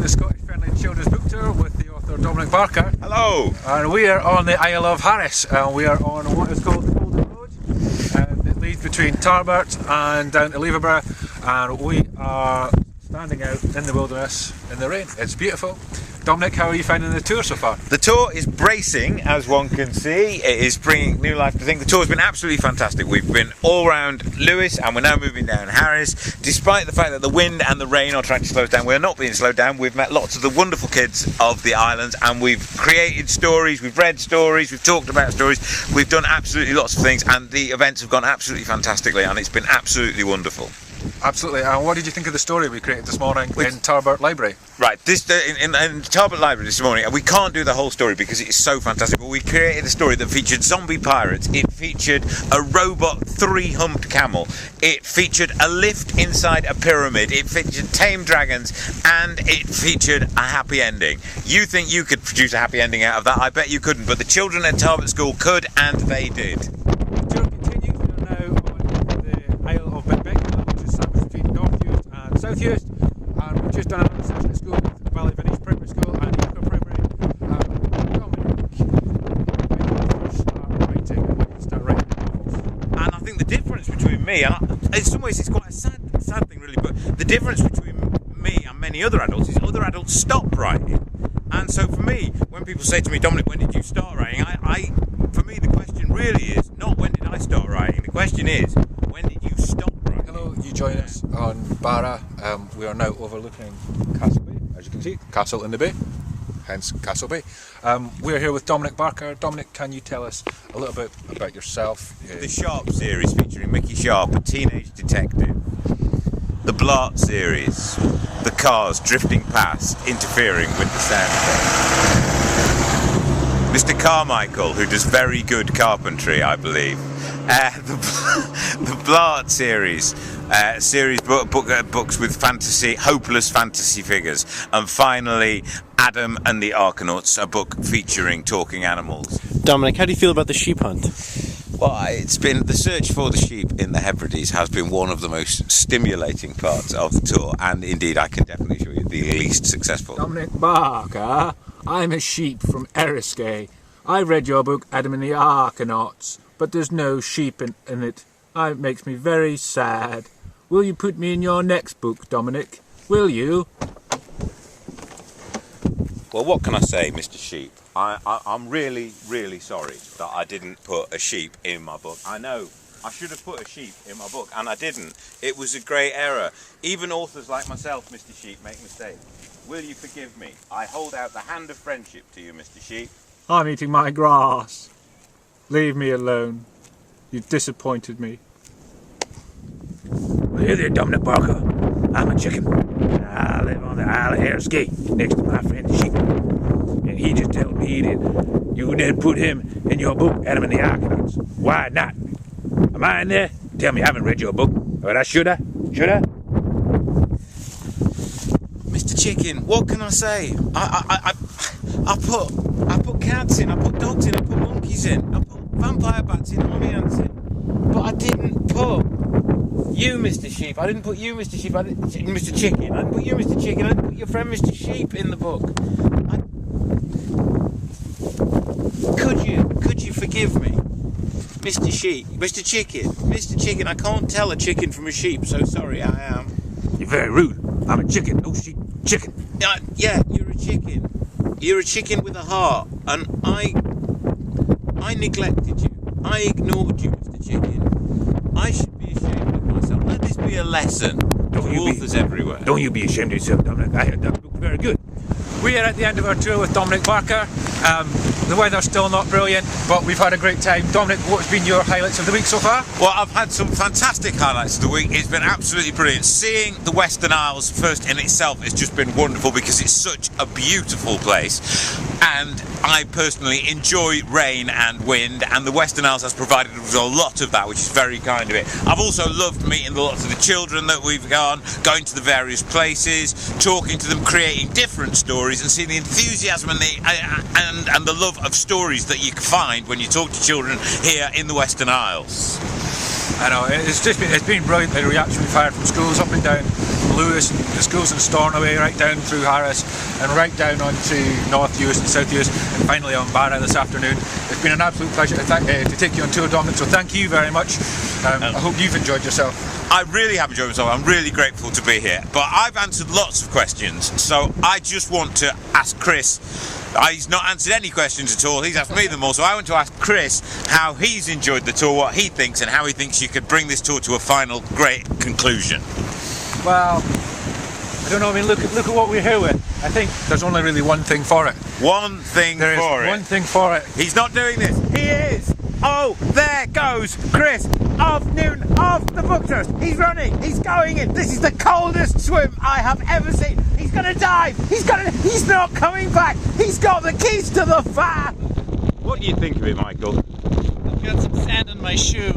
the Scottish Friendly Children's Book Tour with the author Dominic Barker. Hello! And we are on the Isle of Harris. We are on what is called the Golden Road. It leads between Tarbert and down to Leverburgh, and we are standing out in the wilderness in the rain. It's beautiful. Dominic, how are you finding the tour so far? The tour is bracing, as one can see. It is bringing new life to things. The tour has been absolutely fantastic. We've been all around Lewis and we're now moving down Harris. Despite the fact that the wind and the rain are trying to slow us down, we're not being slowed down. We've met lots of the wonderful kids of the islands and we've created stories, we've read stories, we've talked about stories. We've done absolutely lots of things and the events have gone absolutely fantastically and it's been absolutely wonderful. Absolutely. And what did you think of the story we created this morning in Tarbert Library? Right, in Tarbert Library this morning, we can't do the whole story because it is so fantastic, but we created a story that featured zombie pirates, it featured a robot three-humped camel, it featured a lift inside a pyramid, it featured tame dragons, and it featured a happy ending. You think you could produce a happy ending out of that? I bet you couldn't, but the children at Tarbert School could, and they did. The tour continues. We are now on the Isle of Benbecula, which is sandwiched between North Uist and South Uist, and we've just done another session at school with Valley Village Primary School and Yucca Primary. Start writing novels. And I think the difference between me, and in some ways it's quite a sad thing really, but the difference between me and many other adults is other adults stop writing. And so for me, when people say to me, Dominic, when did you start writing? For me the question really is not when did I start writing, the question is when did you stop writing? Hello, you join us on Barra. We are now overlooking Castle Bay, as you can see, Castle in the Bay, hence Castle Bay. We are here with Dominic Barker. Dominic, can you tell us a little bit about yourself? The Sharp series featuring Mickey Sharp, a teenage detective. The Blart series, the cars drifting past, interfering with the sound effects. Mr. Carmichael, who does very good carpentry, I believe. The Blart series, books with hopeless fantasy figures, and finally Adam and the Arkanauts, a book featuring talking animals. Dominic, how do you feel about the sheep hunt? Well, it's been the search for the sheep in the Hebrides has been one of the most stimulating parts of the tour, and indeed I can definitely show you the least successful. Dominic Barker, I'm a sheep from Eriskay. I read your book Adam and the Arkanauts, but there's no sheep in it. It makes me very sad. Will you put me in your next book, Dominic? Will you? Well, what can I say, Mr. Sheep? I'm really, really sorry that I didn't put a sheep in my book. I know, I should have put a sheep in my book, and I didn't. It was a great error. Even authors like myself, Mr. Sheep, make mistakes. Will you forgive me? I hold out the hand of friendship to you, Mr. Sheep. I'm eating my grass. Leave me alone. You've disappointed me. Well, hey there, Dominic Barker. I'm a chicken. I live on the Isle of Eriskay, next to my friend the sheep. And he just told me that you didn't put him in your book, Adam and the Arkanauts. Why not? Am I in there? Tell me, I haven't read your book. But I should I? Should I? Mr. Chicken, what can I say? I put cats in, I put dogs in, I put monkeys in, I put vampire bats in, army ants in. But I didn't put you, Mr. Sheep. I didn't put you, Mr. Sheep. Mr. Chicken. I didn't put you, Mr. Chicken. I didn't put your friend, Mr. Sheep, in the book. Could you forgive me, Mr. Sheep, Mr. Chicken, Mr. Chicken? I can't tell a chicken from a sheep. So sorry, I am. You're very rude. I'm a chicken, no sheep. Chicken. Yeah, you're a chicken. You're a chicken with a heart, and I neglected you. I ignored you, Mr. Chicken. I should be ashamed of myself. Let this be a lesson to authors everywhere. Don't you be ashamed of yourself, Dominic. I heard that book very good. We are at the end of our tour with Dominic Barker. The weather's still not brilliant, but we've had a great time. Dominic, what's been your highlights of the week so far? Well, I've had some fantastic highlights of the week. It's been absolutely brilliant. Seeing the Western Isles first in itself has just been wonderful because it's such a beautiful place. And I personally enjoy rain and wind, and the Western Isles has provided us with a lot of that, which is very kind of it. I've also loved meeting lots of the children that we've going to the various places, talking to them, creating different stories, and seeing the enthusiasm and the love of stories that you can find when you talk to children here in the Western Isles. I know, it's been brilliant, the reaction we've had from schools up and down Lewis, and the schools in Stornoway, right down through Harris. and right down onto North Uist and South Uist, and finally on Barra this afternoon. It's been an absolute pleasure to take you on tour, Dominic, so thank you very much. I hope you've enjoyed yourself. I really have enjoyed myself. I'm really grateful to be here. But I've answered lots of questions, so I just want to ask Chris. He's not answered any questions at all. He's asked me them all, so I want to ask Chris how he's enjoyed the tour, what he thinks, and how he thinks you could bring this tour to a final great conclusion. Well, I don't know. I mean, look at what we're here with. I think there's only really one thing for it. One thing There is for it. one thing for it. He's not doing this. He is. Oh, there goes Chris of Newton of the Bookters. He's running. He's going in. This is the coldest swim I have ever seen. He's going to dive. He's not coming back. He's got the keys to the fan. What do you think of it, Michael? I've got some sand in my shoe.